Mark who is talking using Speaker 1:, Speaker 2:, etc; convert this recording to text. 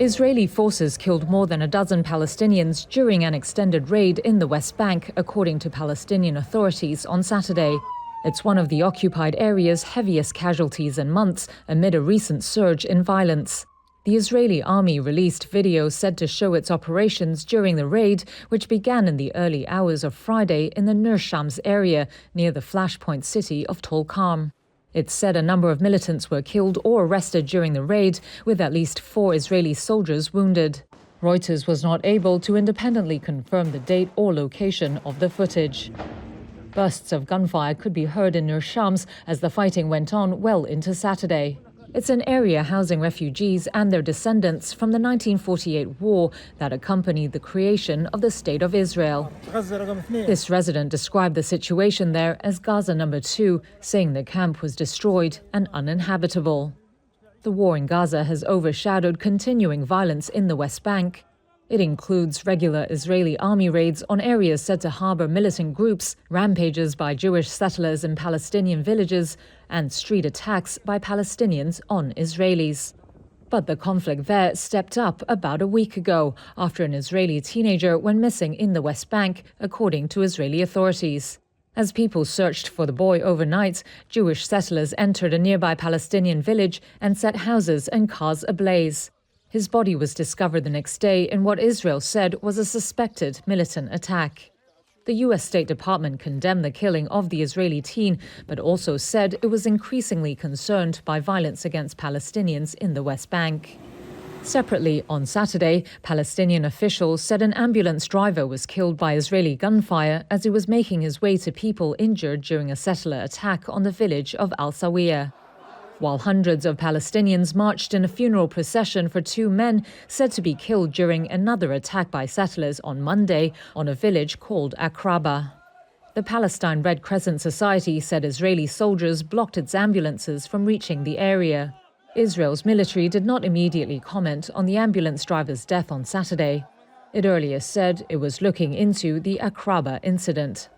Speaker 1: Israeli forces killed more than a dozen Palestinians during an extended raid in the West Bank, according to Palestinian authorities on Saturday. It's one of the occupied area's heaviest casualties in months amid a recent surge in violence. The Israeli army released videos said to show its operations during the raid, which began in the early hours of Friday in the Nur Shams area near the flashpoint city of Tulkarm. It said a number of militants were killed or arrested during the raid, with at least 4 Israeli soldiers wounded. Reuters was not able to independently confirm the date or location of the footage. Bursts of gunfire could be heard in Nur Shams as the fighting went on well into Saturday. It's an area housing refugees and their descendants from the 1948 war that accompanied the creation of the State of Israel. This resident described the situation there as Gaza number 2, saying the camp was destroyed and uninhabitable. The war in Gaza has overshadowed continuing violence in the West Bank. It includes regular Israeli army raids on areas said to harbor militant groups, rampages by Jewish settlers in Palestinian villages, and street attacks by Palestinians on Israelis. But the conflict there stepped up about a week ago after an Israeli teenager went missing in the West Bank, according to Israeli authorities. As people searched for the boy overnight, Jewish settlers entered a nearby Palestinian village and set houses and cars ablaze. His body was discovered the next day in what Israel said was a suspected militant attack. The U.S. State Department condemned the killing of the Israeli teen, but also said it was increasingly concerned by violence against Palestinians in the West Bank. Separately, on Saturday, Palestinian officials said an ambulance driver was killed by Israeli gunfire as he was making his way to people injured during a settler attack on the village of Al-Sawiya. While hundreds of Palestinians marched in a funeral procession for 2 men said to be killed during another attack by settlers on Monday on a village called Akraba. The Palestine Red Crescent Society said Israeli soldiers blocked its ambulances from reaching the area. Israel's military did not immediately comment on the ambulance driver's death on Saturday. It earlier said it was looking into the Akraba incident.